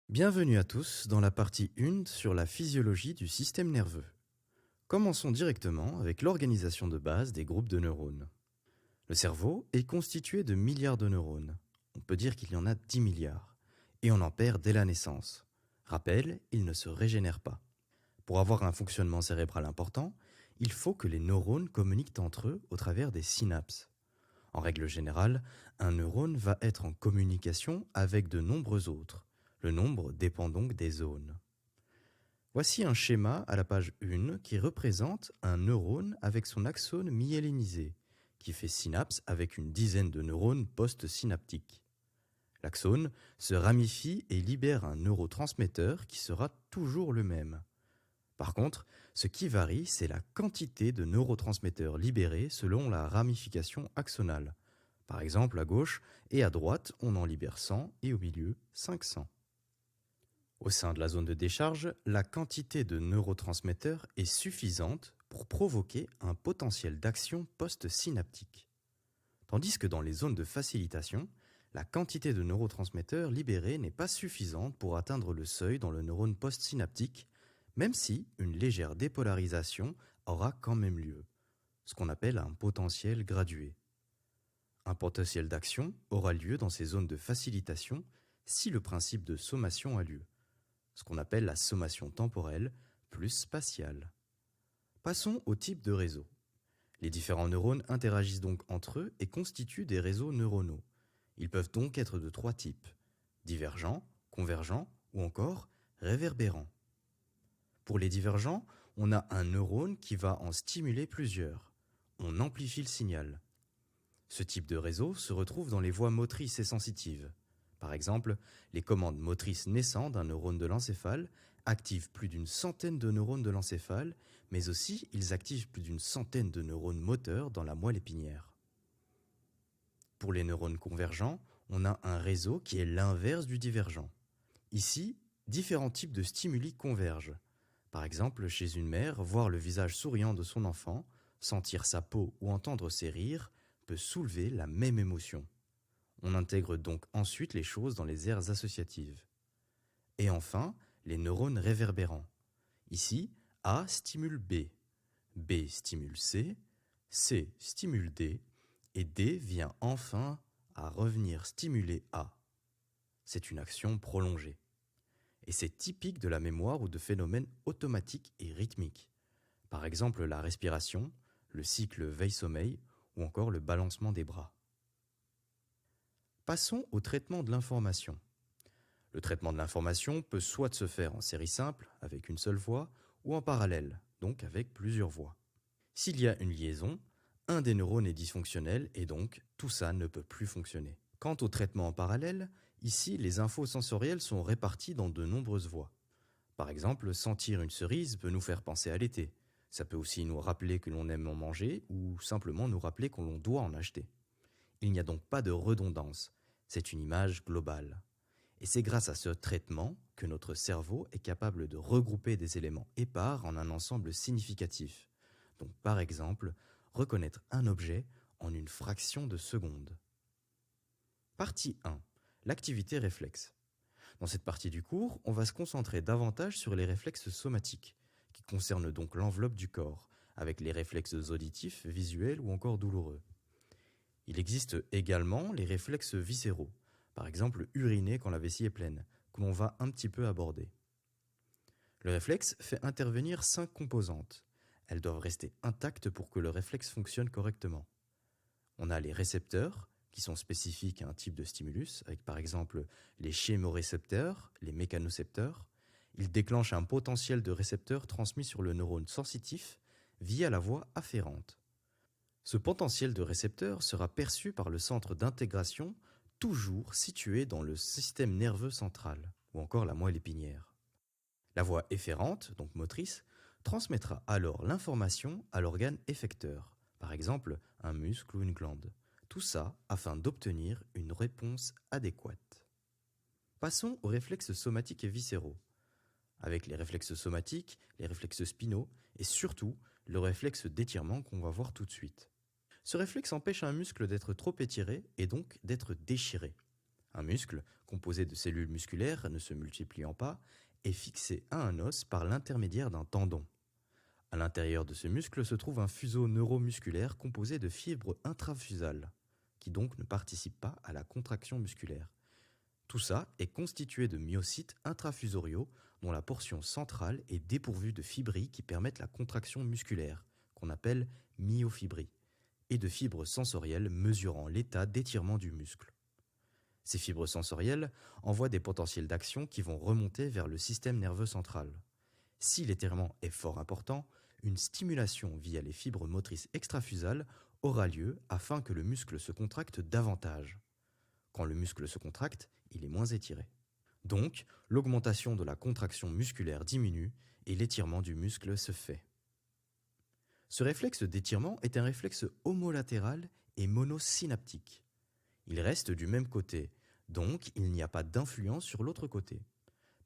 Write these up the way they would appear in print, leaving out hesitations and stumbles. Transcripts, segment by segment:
Bienvenue à tous dans la partie 1 sur la physiologie du système nerveux. Commençons directement avec l'organisation de base des groupes de neurones. Le cerveau est constitué de milliards de neurones. On peut dire qu'il y en a 10 milliards. Et on en perd dès la naissance. Rappel, il ne se régénère pas. Pour avoir un fonctionnement cérébral important, il faut que les neurones communiquent entre eux au travers des synapses. En règle générale, un neurone va être en communication avec de nombreux autres. Le nombre dépend donc des zones. Voici un schéma à la page 1 qui représente un neurone avec son axone myélinisé, qui fait synapse avec une dizaine de neurones postsynaptiques. L'axone se ramifie et libère un neurotransmetteur qui sera toujours le même. Par contre, ce qui varie, c'est la quantité de neurotransmetteurs libérés selon la ramification axonale. Par exemple, à gauche et à droite, on en libère 100 et au milieu 500. Au sein de la zone de décharge, la quantité de neurotransmetteurs est suffisante pour provoquer un potentiel d'action postsynaptique. Tandis que dans les zones de facilitation, la quantité de neurotransmetteurs libérés n'est pas suffisante pour atteindre le seuil dans le neurone postsynaptique, même si une légère dépolarisation aura quand même lieu, ce qu'on appelle un potentiel gradué. Un potentiel d'action aura lieu dans ces zones de facilitation si le principe de sommation a lieu, ce qu'on appelle la sommation temporelle plus spatiale. Passons au type de réseau. Les différents neurones interagissent donc entre eux et constituent des réseaux neuronaux. Ils peuvent donc être de 3 types: divergents, convergents ou encore réverbérants. Pour les divergents, on a un neurone qui va en stimuler plusieurs. On amplifie le signal. Ce type de réseau se retrouve dans les voies motrices et sensitives. Par exemple, les commandes motrices naissantes d'un neurone de l'encéphale activent plus d'une centaine de neurones de l'encéphale, mais aussi ils activent plus d'une centaine de neurones moteurs dans la moelle épinière. Pour les neurones convergents, on a un réseau qui est l'inverse du divergent. Ici, différents types de stimuli convergent. Par exemple, chez une mère, voir le visage souriant de son enfant, sentir sa peau ou entendre ses rires peut soulever la même émotion. On intègre donc ensuite les choses dans les aires associatives. Et enfin, les neurones réverbérants. Ici, A stimule B, B stimule C, C stimule D, et D vient enfin à revenir stimuler A. C'est une action prolongée. Et c'est typique de la mémoire ou de phénomènes automatiques et rythmiques. Par exemple, la respiration, le cycle veille-sommeil ou encore le balancement des bras. Passons au traitement de l'information. Le traitement de l'information peut soit se faire en série simple, avec une seule voie, ou en parallèle, donc avec plusieurs voies. S'il y a une liaison, un des neurones est dysfonctionnel et donc tout ça ne peut plus fonctionner. Quant au traitement en parallèle, ici les infos sensorielles sont réparties dans de nombreuses voies. Par exemple, sentir une cerise peut nous faire penser à l'été. Ça peut aussi nous rappeler que l'on aime en manger ou simplement nous rappeler que l'on doit en acheter. Il n'y a donc pas de redondance, c'est une image globale. Et c'est grâce à ce traitement que notre cerveau est capable de regrouper des éléments épars en un ensemble significatif. Donc par exemple, reconnaître un objet en une fraction de seconde. Partie 1. L'activité réflexe. Dans cette partie du cours, on va se concentrer davantage sur les réflexes somatiques, qui concernent donc l'enveloppe du corps, avec les réflexes auditifs, visuels ou encore douloureux. Il existe également les réflexes viscéraux, par exemple uriner quand la vessie est pleine, que l'on va un petit peu aborder. Le réflexe fait intervenir 5 composantes. Elles doivent rester intactes pour que le réflexe fonctionne correctement. On a les récepteurs, qui sont spécifiques à un type de stimulus, avec par exemple les chémorécepteurs, les mécanocepteurs. Ils déclenchent un potentiel de récepteurs transmis sur le neurone sensitif via la voie afférente. Ce potentiel de récepteur sera perçu par le centre d'intégration, toujours situé dans le système nerveux central, ou encore la moelle épinière. La voie efférente, donc motrice, transmettra alors l'information à l'organe effecteur, par exemple un muscle ou une glande. Tout ça afin d'obtenir une réponse adéquate. Passons aux réflexes somatiques et viscéraux. Avec les réflexes somatiques, les réflexes spinaux et surtout le réflexe d'étirement qu'on va voir tout de suite. Ce réflexe empêche un muscle d'être trop étiré et donc d'être déchiré. Un muscle, composé de cellules musculaires ne se multipliant pas, est fixé à un os par l'intermédiaire d'un tendon. À l'intérieur de ce muscle se trouve un fuseau neuromusculaire composé de fibres intrafusales, qui donc ne participent pas à la contraction musculaire. Tout ça est constitué de myocytes intrafusoriaux dont la portion centrale est dépourvue de fibrilles qui permettent la contraction musculaire, qu'on appelle myofibrilles, et de fibres sensorielles mesurant l'état d'étirement du muscle. Ces fibres sensorielles envoient des potentiels d'action qui vont remonter vers le système nerveux central. Si l'étirement est fort important, une stimulation via les fibres motrices extrafusales aura lieu afin que le muscle se contracte davantage. Quand le muscle se contracte, il est moins étiré. Donc, l'augmentation de la contraction musculaire diminue et l'étirement du muscle se fait. Ce réflexe d'étirement est un réflexe homolatéral et monosynaptique. Il reste du même côté, donc il n'y a pas d'influence sur l'autre côté.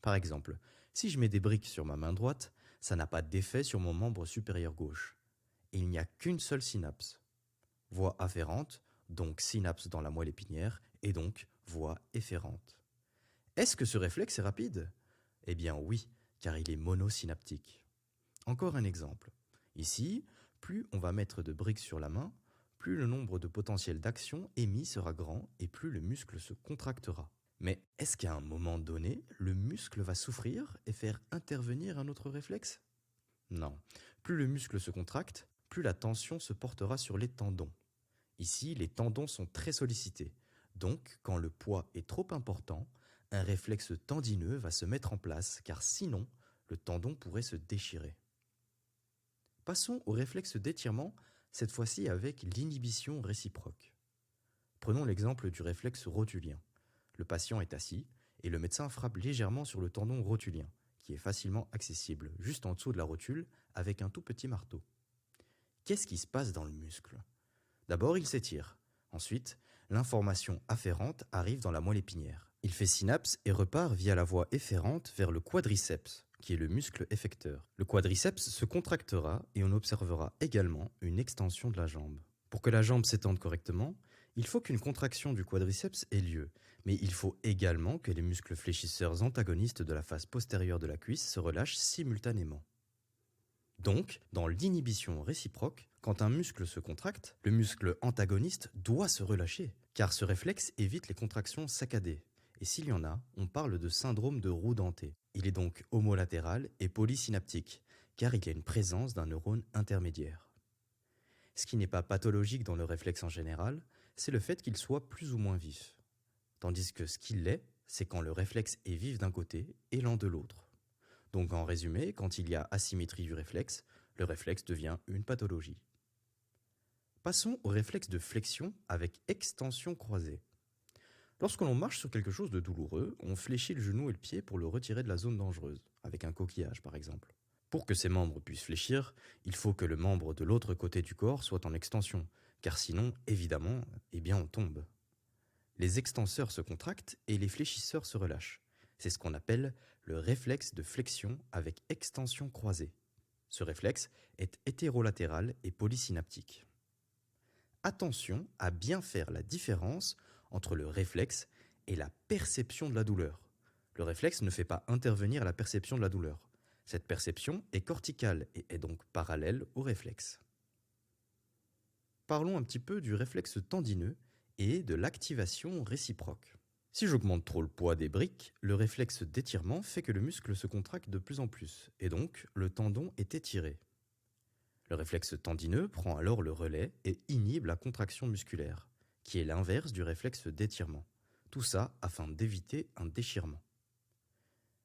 Par exemple, si je mets des briques sur ma main droite, ça n'a pas d'effet sur mon membre supérieur gauche. Et il n'y a qu'une seule synapse. Voie afférente, donc synapse dans la moelle épinière, et donc voie efférente. Est-ce que ce réflexe est rapide ? Eh bien oui, car il est monosynaptique. Encore un exemple. Ici, plus on va mettre de briques sur la main, plus le nombre de potentiels d'action émis sera grand et plus le muscle se contractera. Mais est-ce qu'à un moment donné, le muscle va souffrir et faire intervenir un autre réflexe ? Non. Plus le muscle se contracte, plus la tension se portera sur les tendons. Ici, les tendons sont très sollicités. Donc, quand le poids est trop important, un réflexe tendineux va se mettre en place car sinon, le tendon pourrait se déchirer. Passons au réflexe d'étirement, cette fois-ci avec l'inhibition réciproque. Prenons l'exemple du réflexe rotulien. Le patient est assis et le médecin frappe légèrement sur le tendon rotulien, qui est facilement accessible, juste en dessous de la rotule, avec un tout petit marteau. Qu'est-ce qui se passe dans le muscle ? D'abord, il s'étire. Ensuite, l'information afférente arrive dans la moelle épinière. Il fait synapse et repart via la voie efférente vers le quadriceps, qui est le muscle effecteur. Le quadriceps se contractera et on observera également une extension de la jambe. Pour que la jambe s'étende correctement, il faut qu'une contraction du quadriceps ait lieu, mais il faut également que les muscles fléchisseurs antagonistes de la face postérieure de la cuisse se relâchent simultanément. Donc, dans l'inhibition réciproque, quand un muscle se contracte, le muscle antagoniste doit se relâcher, car ce réflexe évite les contractions saccadées. Et s'il y en a, on parle de syndrome de roue dentée. Il est donc homolatéral et polysynaptique, car il y a une présence d'un neurone intermédiaire. Ce qui n'est pas pathologique dans le réflexe en général, c'est le fait qu'il soit plus ou moins vif. Tandis que ce qu'il l'est, c'est quand le réflexe est vif d'un côté et lent de l'autre. Donc en résumé, quand il y a asymétrie du réflexe, le réflexe devient une pathologie. Passons au réflexe de flexion avec extension croisée. Lorsque l'on marche sur quelque chose de douloureux, on fléchit le genou et le pied pour le retirer de la zone dangereuse, avec un coquillage par exemple. Pour que ces membres puissent fléchir, il faut que le membre de l'autre côté du corps soit en extension, car sinon, évidemment, on tombe. Les extenseurs se contractent et les fléchisseurs se relâchent. C'est ce qu'on appelle le réflexe de flexion avec extension croisée. Ce réflexe est hétérolatéral et polysynaptique. Attention à bien faire la différence entre le réflexe et la perception de la douleur. Le réflexe ne fait pas intervenir la perception de la douleur. Cette perception est corticale et est donc parallèle au réflexe. Parlons un petit peu du réflexe tendineux et de l'activation réciproque. Si j'augmente trop le poids des briques, le réflexe d'étirement fait que le muscle se contracte de plus en plus, et donc le tendon est étiré. Le réflexe tendineux prend alors le relais et inhibe la contraction musculaire, qui est l'inverse du réflexe d'étirement. Tout ça afin d'éviter un déchirement.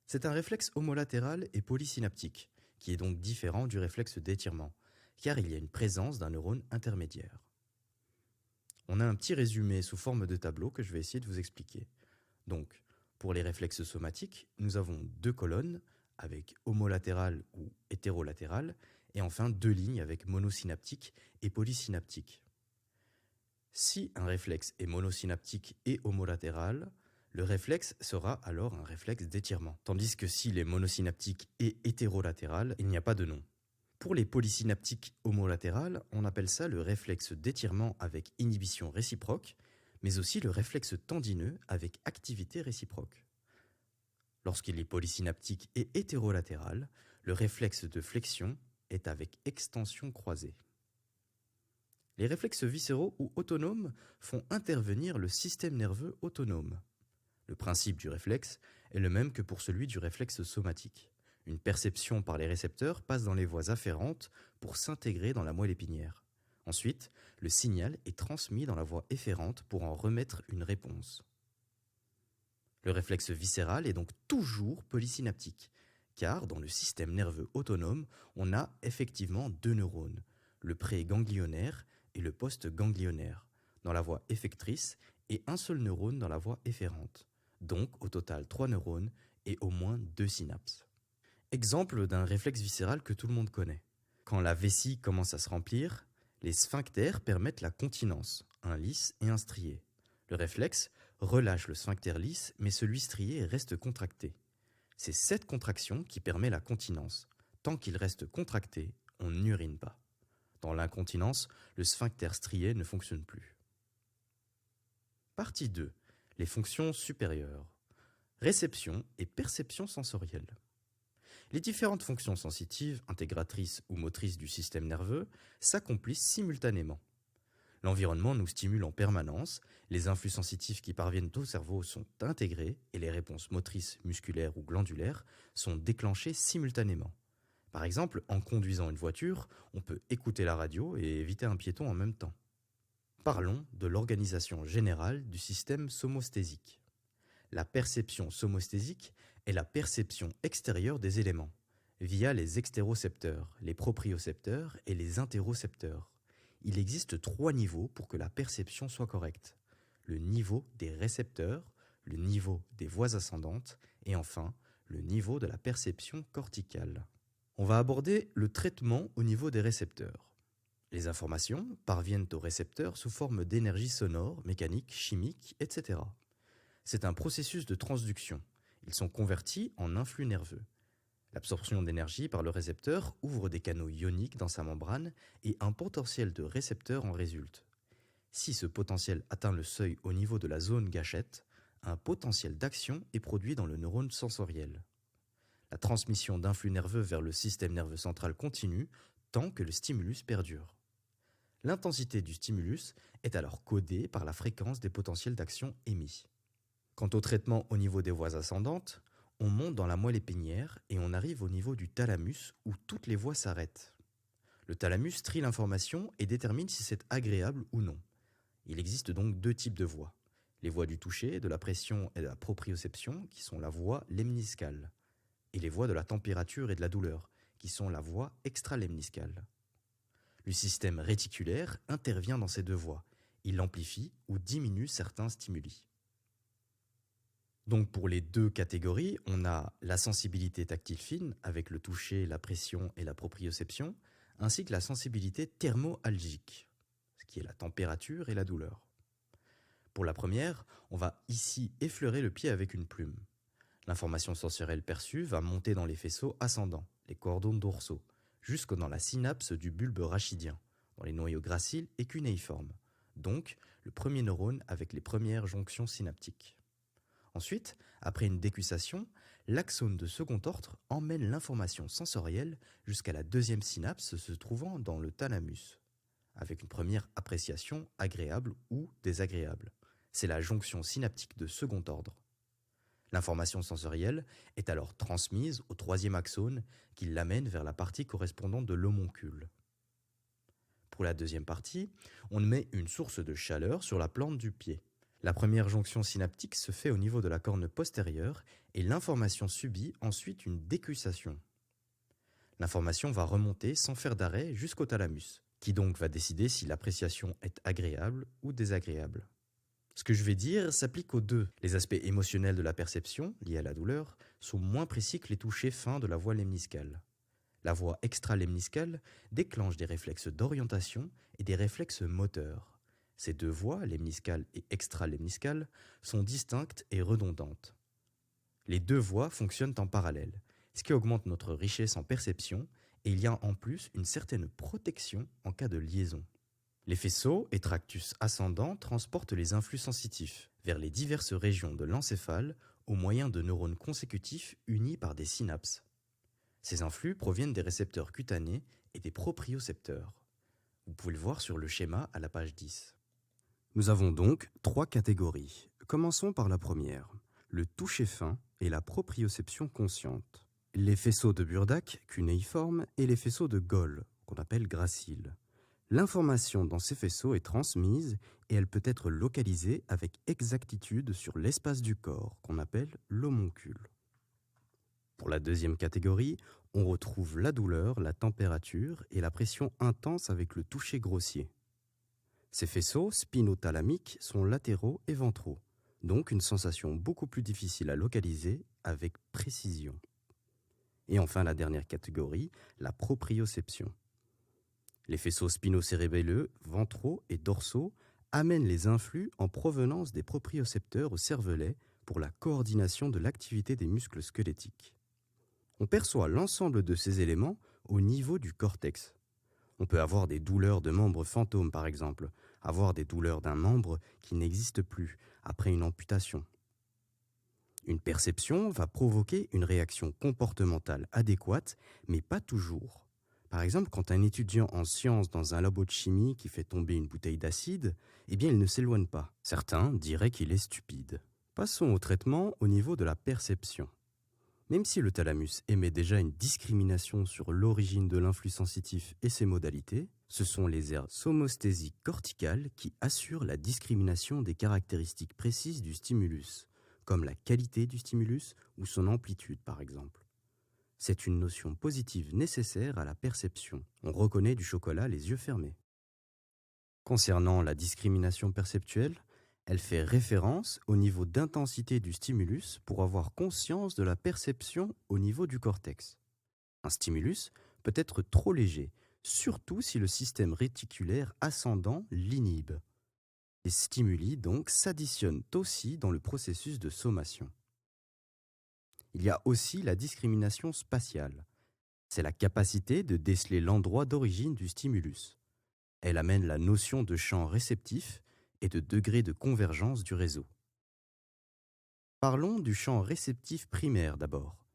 C'est un réflexe homolatéral et polysynaptique, qui est donc différent du réflexe d'étirement, car il y a une présence d'un neurone intermédiaire. On a un petit résumé sous forme de tableau que je vais essayer de vous expliquer. Donc, pour les réflexes somatiques, nous avons 2 colonnes avec homolatéral ou hétérolatéral, et enfin 2 lignes avec monosynaptique et polysynaptique. Si un réflexe est monosynaptique et homolatéral, le réflexe sera alors un réflexe d'étirement, tandis que s'il est monosynaptique et hétérolatéral, il n'y a pas de nom. Pour les polysynaptiques homolatérales, on appelle ça le réflexe d'étirement avec inhibition réciproque, mais aussi le réflexe tendineux avec activité réciproque. Lorsqu'il est polysynaptique et hétérolatéral, le réflexe de flexion est avec extension croisée. Les réflexes viscéraux ou autonomes font intervenir le système nerveux autonome. Le principe du réflexe est le même que pour celui du réflexe somatique. Une perception par les récepteurs passe dans les voies afférentes pour s'intégrer dans la moelle épinière. Ensuite, le signal est transmis dans la voie efférente pour en remettre une réponse. Le réflexe viscéral est donc toujours polysynaptique, car dans le système nerveux autonome, on a effectivement deux neurones, le préganglionnaire et le postganglionnaire, dans la voie effectrice et un seul neurone dans la voie efférente. Donc au total 3 neurones et au moins 2 synapses. Exemple d'un réflexe viscéral que tout le monde connaît. Quand la vessie commence à se remplir, les sphincters permettent la continence, un lisse et un strié. Le réflexe relâche le sphincter lisse, mais celui strié reste contracté. C'est cette contraction qui permet la continence. Tant qu'il reste contracté, on n'urine pas. Dans l'incontinence, le sphincter strié ne fonctionne plus. Partie 2. Les fonctions supérieures. Réception et perception sensorielle. Les différentes fonctions sensitives, intégratrices ou motrices du système nerveux s'accomplissent simultanément. L'environnement nous stimule en permanence, les influx sensitifs qui parviennent au cerveau sont intégrés et les réponses motrices, musculaires ou glandulaires sont déclenchées simultanément. Par exemple, en conduisant une voiture, on peut écouter la radio et éviter un piéton en même temps. Parlons de l'organisation générale du système somosthésique. La perception somosthésique est la perception extérieure des éléments, via les extérocepteurs, les propriocepteurs et les interocepteurs. Il existe 3 niveaux pour que la perception soit correcte. Le niveau des récepteurs, le niveau des voies ascendantes et enfin le niveau de la perception corticale. On va aborder le traitement au niveau des récepteurs. Les informations parviennent aux récepteurs sous forme d'énergie sonore, mécanique, chimique, etc. C'est un processus de transduction. Ils sont convertis en influx nerveux. L'absorption d'énergie par le récepteur ouvre des canaux ioniques dans sa membrane et un potentiel de récepteur en résulte. Si ce potentiel atteint le seuil au niveau de la zone gâchette, un potentiel d'action est produit dans le neurone sensoriel. La transmission d'influx nerveux vers le système nerveux central continue tant que le stimulus perdure. L'intensité du stimulus est alors codée par la fréquence des potentiels d'action émis. Quant au traitement au niveau des voies ascendantes, on monte dans la moelle épinière et on arrive au niveau du thalamus où toutes les voies s'arrêtent. Le thalamus trie l'information et détermine si c'est agréable ou non. Il existe donc 2 types de voies. Les voies du toucher, de la pression et de la proprioception, qui sont la voie lemniscale, et les voies de la température et de la douleur, qui sont la voie extralemniscale. Le système réticulaire intervient dans ces 2 voies. Il amplifie ou diminue certains stimuli. Donc pour les 2 catégories, on a la sensibilité tactile fine avec le toucher, la pression et la proprioception, ainsi que la sensibilité thermoalgique, ce qui est la température et la douleur. Pour la première, on va ici effleurer le pied avec une plume. L'information sensorielle perçue va monter dans les faisceaux ascendants, les cordons dorsaux, jusque dans la synapse du bulbe rachidien, dans les noyaux graciles et cunéiformes, donc le premier neurone avec les premières jonctions synaptiques. Ensuite, après une décussation, l'axone de second ordre emmène l'information sensorielle jusqu'à la 2e synapse se trouvant dans le thalamus, avec une première appréciation agréable ou désagréable. C'est la jonction synaptique de second ordre. L'information sensorielle est alors transmise au 3e axone qui l'amène vers la partie correspondante de l'homoncule. Pour la 2e partie, on met une source de chaleur sur la plante du pied. La première jonction synaptique se fait au niveau de la corne postérieure et l'information subit ensuite une décussation. L'information va remonter sans faire d'arrêt jusqu'au thalamus, qui donc va décider si l'appréciation est agréable ou désagréable. Ce que je vais dire s'applique aux 2. Les aspects émotionnels de la perception, liés à la douleur, sont moins précis que les touchés fins de la voie lemniscale. La voie extralemniscale déclenche des réflexes d'orientation et des réflexes moteurs. Ces 2 voies, lemniscale et extralemniscale, sont distinctes et redondantes. Les 2 voies fonctionnent en parallèle, ce qui augmente notre richesse en perception, et il y a en plus une certaine protection en cas de liaison. Les faisceaux et tractus ascendants transportent les influx sensitifs vers les diverses régions de l'encéphale au moyen de neurones consécutifs unis par des synapses. Ces influx proviennent des récepteurs cutanés et des propriocepteurs. Vous pouvez le voir sur le schéma à la page 10. Nous avons donc 3 catégories. Commençons par la première, le toucher fin et la proprioception consciente. Les faisceaux de Burdak, cunéiformes, et les faisceaux de Goll, qu'on appelle graciles. L'information dans ces faisceaux est transmise et elle peut être localisée avec exactitude sur l'espace du corps, qu'on appelle l'homoncule. Pour la deuxième catégorie, on retrouve la douleur, la température et la pression intense avec le toucher grossier. Ces faisceaux spinothalamiques sont latéraux et ventraux, donc une sensation beaucoup plus difficile à localiser avec précision. Et enfin la dernière catégorie, la proprioception. Les faisceaux spinocérébelleux, ventraux et dorsaux amènent les influx en provenance des propriocepteurs au cervelet pour la coordination de l'activité des muscles squelettiques. On perçoit l'ensemble de ces éléments au niveau du cortex. On peut avoir des douleurs de membres fantômes par exemple, avoir des douleurs d'un membre qui n'existe plus après une amputation. Une perception va provoquer une réaction comportementale adéquate, mais pas toujours. Par exemple, quand un étudiant en sciences dans un labo de chimie qui fait tomber une bouteille d'acide, eh bien il ne s'éloigne pas. Certains diraient qu'il est stupide. Passons au traitement au niveau de la perception. Même si le thalamus émet déjà une discrimination sur l'origine de l'influx sensitif et ses modalités, ce sont les aires somosthésiques corticales qui assurent la discrimination des caractéristiques précises du stimulus, comme la qualité du stimulus ou son amplitude par exemple. C'est une notion positive nécessaire à la perception. On reconnaît du chocolat les yeux fermés. Concernant la discrimination perceptuelle, elle fait référence au niveau d'intensité du stimulus pour avoir conscience de la perception au niveau du cortex. Un stimulus peut être trop léger, surtout si le système réticulaire ascendant l'inhibe. Les stimuli donc s'additionnent aussi dans le processus de sommation. Il y a aussi la discrimination spatiale. C'est la capacité de déceler l'endroit d'origine du stimulus. Elle amène la notion de champ réceptif et de degré de convergence du réseau. Parlons du champ réceptif primaire d'abord.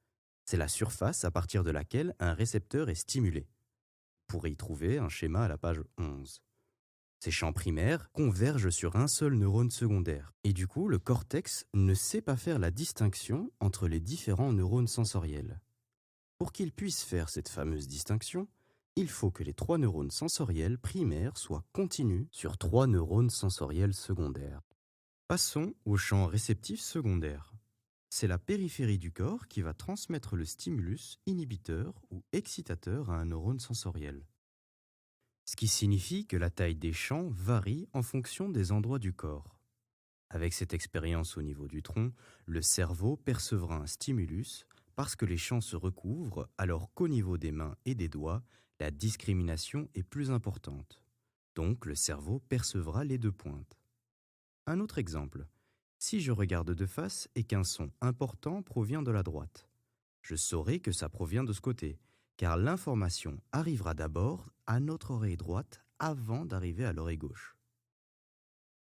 C'est la surface à partir de laquelle un récepteur est stimulé. Vous pourrez y trouver un schéma à la page 11. Ces champs primaires convergent sur un seul neurone secondaire. Et du coup, le cortex ne sait pas faire la distinction entre les différents neurones sensoriels. Pour qu'il puisse faire cette fameuse distinction, il faut que les 3 neurones sensoriels primaires soient continus sur 3 neurones sensoriels secondaires. Passons au champ réceptif secondaire. C'est la périphérie du corps qui va transmettre le stimulus inhibiteur ou excitateur à un neurone sensoriel. Ce qui signifie que la taille des champs varie en fonction des endroits du corps. Avec cette expérience au niveau du tronc, le cerveau percevra un stimulus parce que les champs se recouvrent alors qu'au niveau des mains et des doigts, la discrimination est plus importante. Donc le cerveau percevra les 2 pointes. Un autre exemple. Si je regarde de face et qu'un son important provient de la droite, je saurai que ça provient de ce côté, car l'information arrivera d'abord à notre oreille droite avant d'arriver à l'oreille gauche.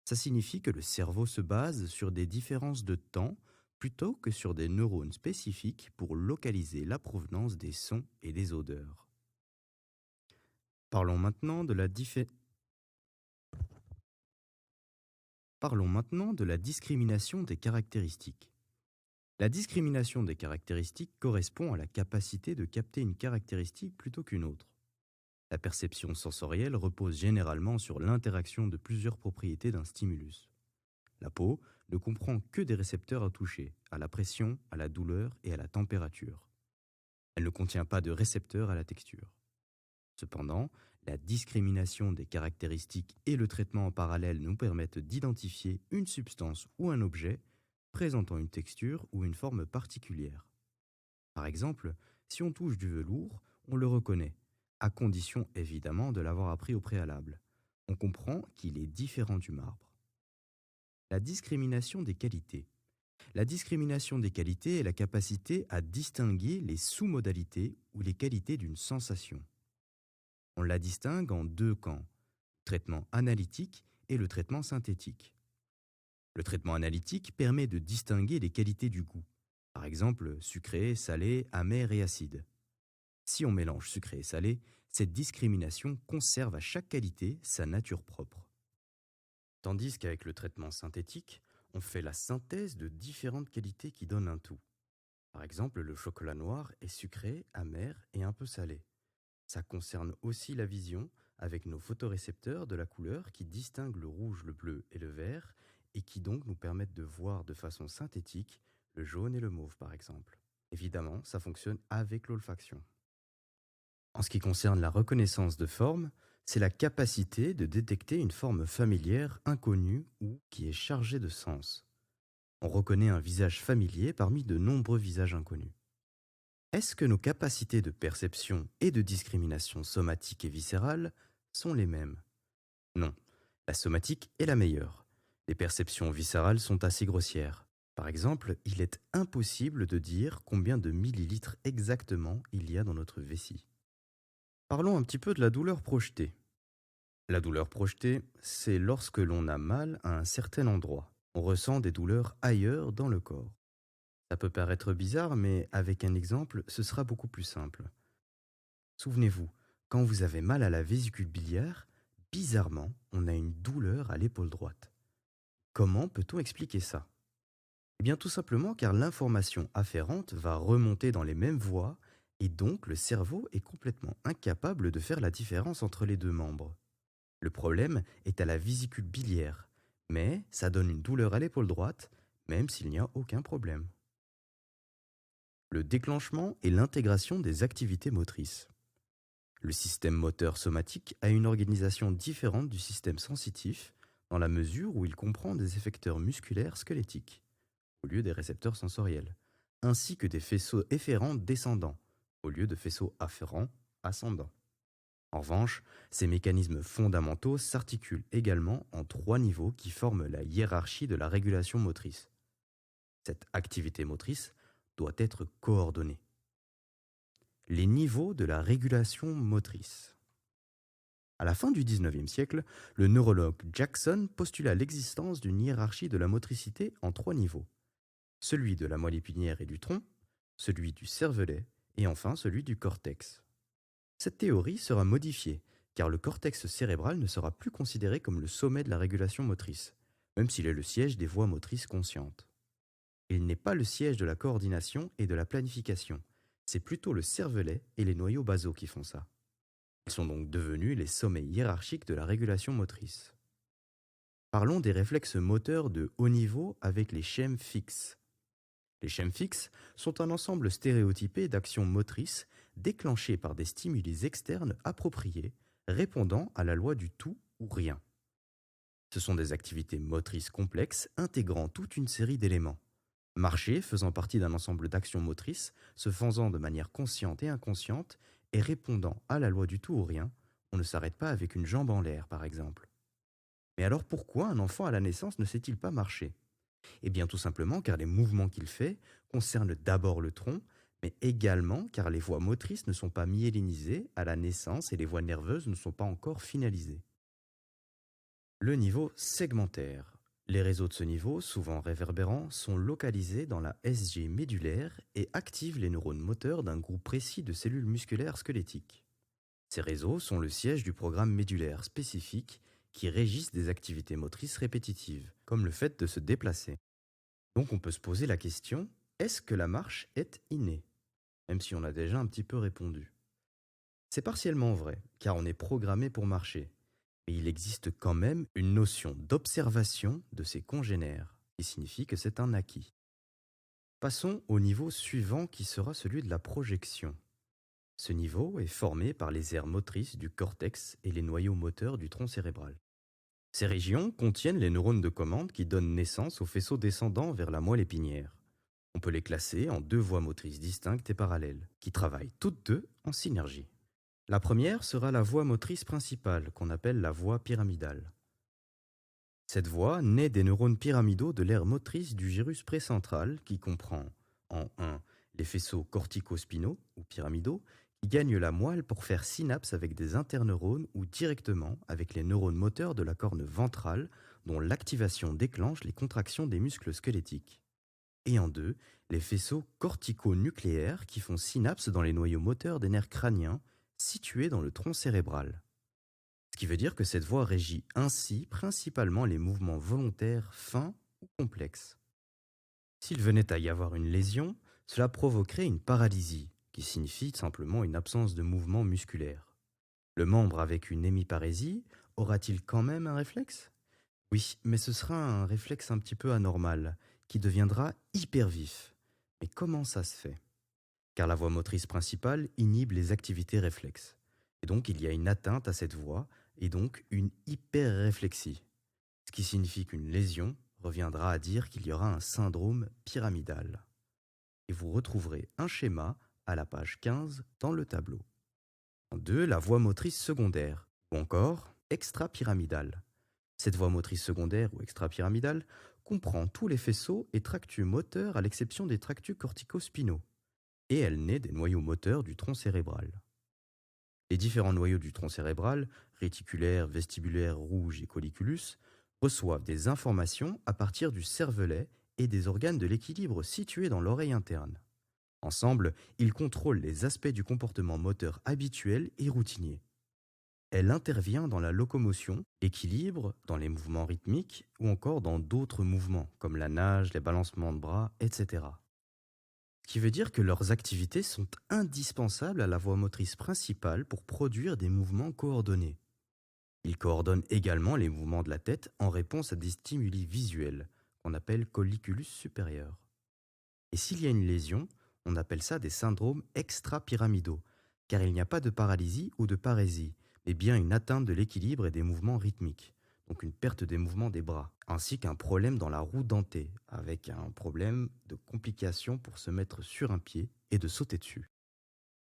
Ça signifie que le cerveau se base sur des différences de temps plutôt que sur des neurones spécifiques pour localiser la provenance des sons et des odeurs. Parlons maintenant de la discrimination des caractéristiques. La discrimination des caractéristiques correspond à la capacité de capter une caractéristique plutôt qu'une autre. La perception sensorielle repose généralement sur l'interaction de plusieurs propriétés d'un stimulus. La peau ne comprend que des récepteurs à toucher, à la pression, à la douleur et à la température. Elle ne contient pas de récepteurs à la texture. Cependant, la discrimination des caractéristiques et le traitement en parallèle nous permettent d'identifier une substance ou un objet présentant une texture ou une forme particulière. Par exemple, si on touche du velours, on le reconnaît, à condition évidemment de l'avoir appris au préalable. On comprend qu'il est différent du marbre. La discrimination des qualités. La discrimination des qualités est la capacité à distinguer les sous-modalités ou les qualités d'une sensation. On la distingue en 2 camps, traitement analytique et le traitement synthétique. Le traitement analytique permet de distinguer les qualités du goût, par exemple sucré, salé, amer et acide. Si on mélange sucré et salé, cette discrimination conserve à chaque qualité sa nature propre. Tandis qu'avec le traitement synthétique, on fait la synthèse de différentes qualités qui donnent un tout. Par exemple, le chocolat noir est sucré, amer et un peu salé. Ça concerne aussi la vision, avec nos photorécepteurs de la couleur qui distinguent le rouge, le bleu et le vert, et qui donc nous permettent de voir de façon synthétique le jaune et le mauve par exemple. Évidemment, ça fonctionne avec l'olfaction. En ce qui concerne la reconnaissance de forme, c'est la capacité de détecter une forme familière inconnue ou qui est chargée de sens. On reconnaît un visage familier parmi de nombreux visages inconnus. Est-ce que nos capacités de perception et de discrimination somatique et viscérale sont les mêmes? Non, la somatique est la meilleure. Les perceptions viscérales sont assez grossières. Par exemple, il est impossible de dire combien de millilitres exactement il y a dans notre vessie. Parlons un petit peu de la douleur projetée. La douleur projetée, c'est lorsque l'on a mal à un certain endroit. On ressent des douleurs ailleurs dans le corps. Ça peut paraître bizarre, mais avec un exemple, ce sera beaucoup plus simple. Souvenez-vous, quand vous avez mal à la vésicule biliaire, bizarrement, on a une douleur à l'épaule droite. Comment peut-on expliquer ça? Eh bien tout simplement car l'information afférente va remonter dans les mêmes voies et donc le cerveau est complètement incapable de faire la différence entre les deux membres. Le problème est à la vésicule biliaire, mais ça donne une douleur à l'épaule droite, même s'il n'y a aucun problème. Le déclenchement et l'intégration des activités motrices. Le système moteur somatique a une organisation différente du système sensitif dans la mesure où il comprend des effecteurs musculaires squelettiques, au lieu des récepteurs sensoriels, ainsi que des faisceaux efférents descendants, au lieu de faisceaux afférents ascendants. En revanche, ces mécanismes fondamentaux s'articulent également en trois niveaux qui forment la hiérarchie de la régulation motrice. Cette activité motrice doit être coordonnée. Les niveaux de la régulation motrice. À la fin du XIXe siècle, le neurologue Jackson postula l'existence d'une hiérarchie de la motricité en trois niveaux. Celui de la moelle épinière et du tronc, celui du cervelet et enfin celui du cortex. Cette théorie sera modifiée car le cortex cérébral ne sera plus considéré comme le sommet de la régulation motrice, même s'il est le siège des voies motrices conscientes. Il n'est pas le siège de la coordination et de la planification, c'est plutôt le cervelet et les noyaux basaux qui font ça. Ils sont donc devenus les sommets hiérarchiques de la régulation motrice. Parlons des réflexes moteurs de haut niveau avec les schèmes fixes. Les schèmes fixes sont un ensemble stéréotypé d'actions motrices déclenchées par des stimuli externes appropriés, répondant à la loi du tout ou rien. Ce sont des activités motrices complexes intégrant toute une série d'éléments. Marcher faisant partie d'un ensemble d'actions motrices, se faisant de manière consciente et inconsciente, et répondant à la loi du tout ou rien, on ne s'arrête pas avec une jambe en l'air par exemple. Mais alors pourquoi un enfant à la naissance ne sait-il pas marcher? Eh bien tout simplement car les mouvements qu'il fait concernent d'abord le tronc, mais également car les voies motrices ne sont pas myélinisées à la naissance et les voies nerveuses ne sont pas encore finalisées. Le niveau segmentaire. Les réseaux de ce niveau, souvent réverbérants, sont localisés dans la SG médulaire et activent les neurones moteurs d'un groupe précis de cellules musculaires squelettiques. Ces réseaux sont le siège du programme médulaire spécifique qui régissent des activités motrices répétitives, comme le fait de se déplacer. Donc on peut se poser la question, est-ce que la marche est innée? Même si on a déjà un petit peu répondu. C'est partiellement vrai, car on est programmé pour marcher. Mais il existe quand même une notion d'observation de ses congénères, qui signifie que c'est un acquis. Passons au niveau suivant qui sera celui de la projection. Ce niveau est formé par les aires motrices du cortex et les noyaux moteurs du tronc cérébral. Ces régions contiennent les neurones de commande qui donnent naissance aux faisceaux descendants vers la moelle épinière. On peut les classer en deux voies motrices distinctes et parallèles, qui travaillent toutes deux en synergie. La première sera la voie motrice principale, qu'on appelle la voie pyramidale. Cette voie naît des neurones pyramidaux de l'aire motrice du gyrus précentral qui comprend, en 1, les faisceaux corticospinaux ou pyramidaux, Ils gagnent la moelle pour faire synapse avec des interneurones ou directement avec les neurones moteurs de la corne ventrale dont l'activation déclenche les contractions des muscles squelettiques. Et en deux, les faisceaux cortico-nucléaires qui font synapse dans les noyaux moteurs des nerfs crâniens situés dans le tronc cérébral. Ce qui veut dire que cette voie régit ainsi principalement les mouvements volontaires fins ou complexes. S'il venait à y avoir une lésion, cela provoquerait une paralysie, qui signifie simplement une absence de mouvement musculaire. Le membre avec une hémiparésie aura-t-il quand même un réflexe? Oui, mais ce sera un réflexe un petit peu anormal, qui deviendra hyper vif. Mais comment ça se fait? Car la voie motrice principale inhibe les activités réflexes. Et donc il y a une atteinte à cette voie, et donc une hyperréflexie. Ce qui signifie qu'une lésion reviendra à dire qu'il y aura un syndrome pyramidal. Et vous retrouverez un schéma à la page 15 dans le tableau. En deux, la voie motrice secondaire, ou encore extrapyramidale. Cette voie motrice secondaire ou extrapyramidale comprend tous les faisceaux et tractus moteurs à l'exception des tractus corticospinaux, et elle naît des noyaux moteurs du tronc cérébral. Les différents noyaux du tronc cérébral, réticulaire, vestibulaire, rouge et colliculus, reçoivent des informations à partir du cervelet et des organes de l'équilibre situés dans l'oreille interne. Ensemble, ils contrôlent les aspects du comportement moteur habituel et routinier. Elle intervient dans la locomotion, l'équilibre, dans les mouvements rythmiques ou encore dans d'autres mouvements comme la nage, les balancements de bras, etc. Ce qui veut dire que leurs activités sont indispensables à la voie motrice principale pour produire des mouvements coordonnés. Ils coordonnent également les mouvements de la tête en réponse à des stimuli visuels, qu'on appelle colliculus supérieur. Et s'il y a une lésion, on appelle ça des syndromes extrapyramidaux, car il n'y a pas de paralysie ou de parésie, mais bien une atteinte de l'équilibre et des mouvements rythmiques, donc une perte des mouvements des bras, ainsi qu'un problème dans la roue dentée, avec un problème de complication pour se mettre sur un pied et de sauter dessus.